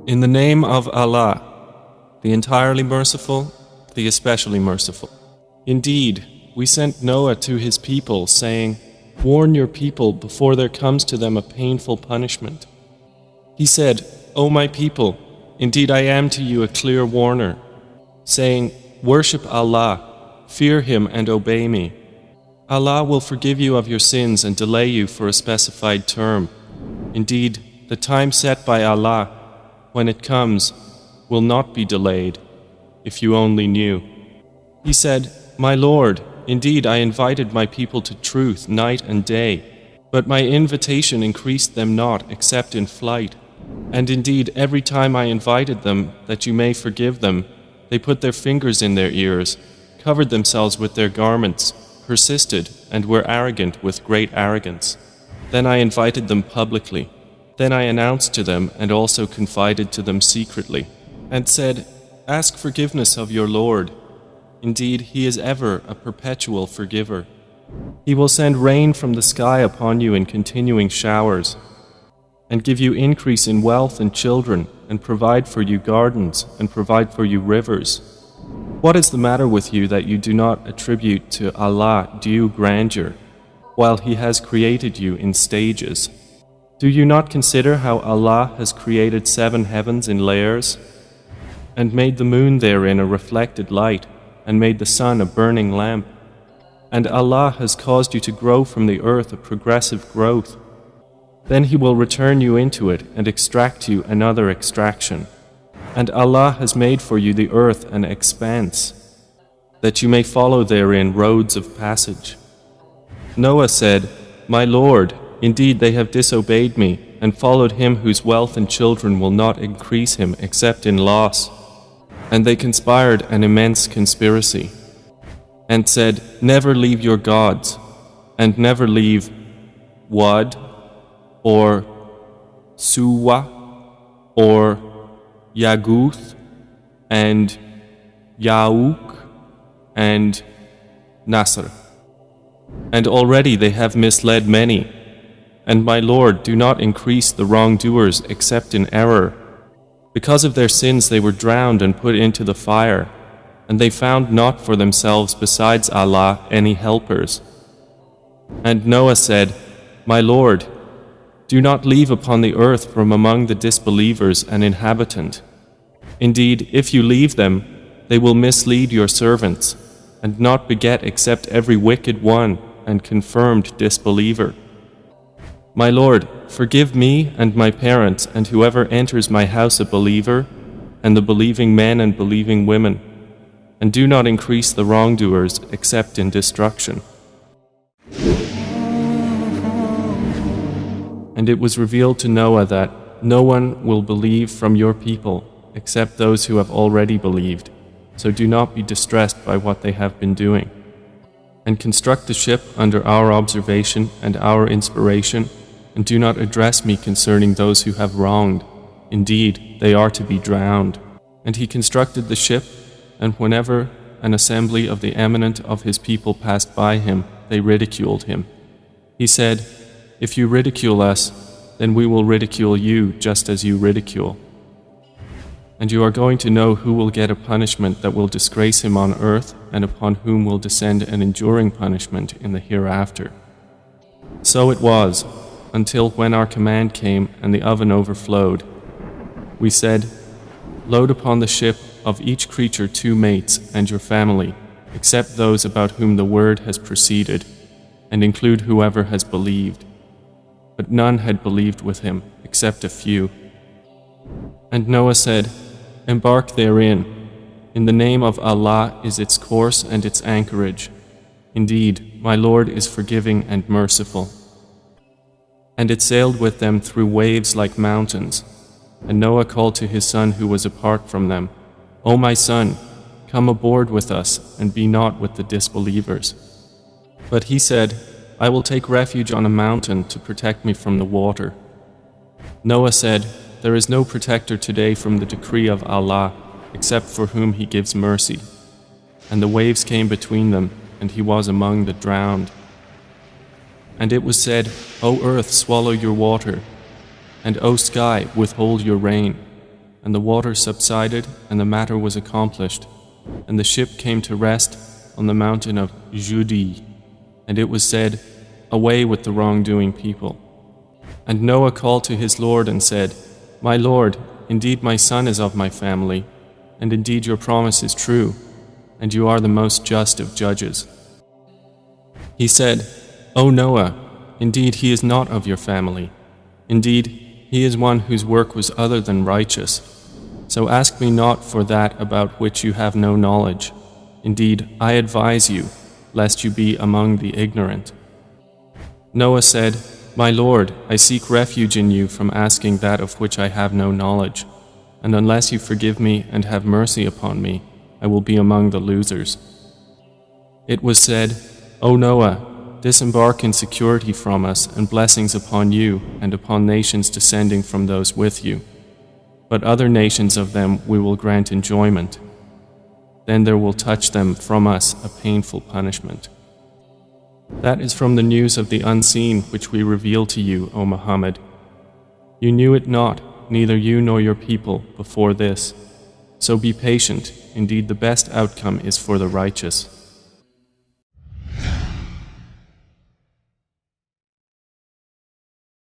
In the name of Allah, the entirely merciful, the especially merciful. Indeed, we sent Noah to his people, saying, "Warn your people before there comes to them a painful punishment." He said, "O my people, indeed I am to you a clear warner," saying, "Worship Allah, fear Him and obey me. Allah will forgive you of your sins and delay you for a specified term. Indeed, the time set by Allah, when it comes, will not be delayed, if you only knew." He said, "My Lord, indeed I invited my people to truth night and day, but my invitation increased them not except in flight. And indeed every time I invited them that you may forgive them, they put their fingers in their ears, covered themselves with their garments, persisted, and were arrogant with great arrogance. Then I invited them publicly. Then I announced to them and also confided to them secretly, and said, 'Ask forgiveness of your Lord. Indeed, He is ever a perpetual forgiver. He will send rain from the sky upon you in continuing showers, and give you increase in wealth and children, and provide for you gardens, and provide for you rivers. What is the matter with you that you do not attribute to Allah due grandeur, while He has created you in stages? Do you not consider how Allah has created 7 heavens in layers, and made the moon therein a reflected light, and made the sun a burning lamp? And Allah has caused you to grow from the earth a progressive growth. Then He will return you into it and extract you another extraction. And Allah has made for you the earth an expanse, that you may follow therein roads of passage." Noah said, "My Lord, indeed they have disobeyed me and followed him whose wealth and children will not increase him except in loss. And they conspired an immense conspiracy, and said, 'Never leave your gods, and never leave Wad, or Suwa, or Yaguth, and Ya'uk, and Nasr. And already they have misled many. And my Lord, do not increase the wrongdoers except in error. Because of their sins they were drowned and put into the fire, and they found not for themselves besides Allah any helpers." And Noah said, "My Lord, do not leave upon the earth from among the disbelievers an inhabitant. Indeed, if you leave them, they will mislead your servants, and not beget except every wicked one and confirmed disbeliever. My Lord, forgive me and my parents and whoever enters my house a believer, and the believing men and believing women, and do not increase the wrongdoers except in destruction." And it was revealed to Noah that no one will believe from your people except those who have already believed, so do not be distressed by what they have been doing. And construct the ship under our observation and our inspiration, and do not address me concerning those who have wronged. Indeed, they are to be drowned. And he constructed the ship, and whenever an assembly of the eminent of his people passed by him, they ridiculed him. He said, "If you ridicule us, then we will ridicule you just as you ridicule. And you are going to know who will get a punishment that will disgrace him on earth, and upon whom will descend an enduring punishment in the hereafter." So it was, until when our command came and the oven overflowed. We said, "Load upon the ship of each creature 2 mates and your family, except those about whom the word has proceeded, and include whoever has believed." But none had believed with him, except a few. And Noah said, "Embark therein. In the name of Allah is its course and its anchorage. Indeed, my Lord is forgiving and merciful." And it sailed with them through waves like mountains. And Noah called to his son who was apart from them, "O my son, come aboard with us and be not with the disbelievers." But he said, "I will take refuge on a mountain to protect me from the water." Noah said, "There is no protector today from the decree of Allah, except for whom He gives mercy." And the waves came between them, and he was among the drowned. And it was said, "O earth, swallow your water, and O sky, withhold your rain, and the water subsided, and the matter was accomplished, and the ship came to rest on the mountain of Judi, and it was said, "Away with the wrongdoing people." And Noah called to his Lord and said, "My Lord, indeed my son is of my family, and indeed your promise is true, and you are the most just of judges." He said, "O Noah, indeed he is not of your family. Indeed, he is one whose work was other than righteous. So ask me not for that about which you have no knowledge. Indeed, I advise you, lest you be among the ignorant." Noah said, "My Lord, I seek refuge in you from asking that of which I have no knowledge, and unless you forgive me and have mercy upon me, I will be among the losers." It was said, "O Noah, disembark in security from us and blessings upon you and upon nations descending from those with you. But other nations of them we will grant enjoyment. Then there will touch them from us a painful punishment." That is from the news of the unseen which we reveal to you, O Muhammad. You knew it not, neither you nor your people, before this. So be patient, indeed the best outcome is for the righteous.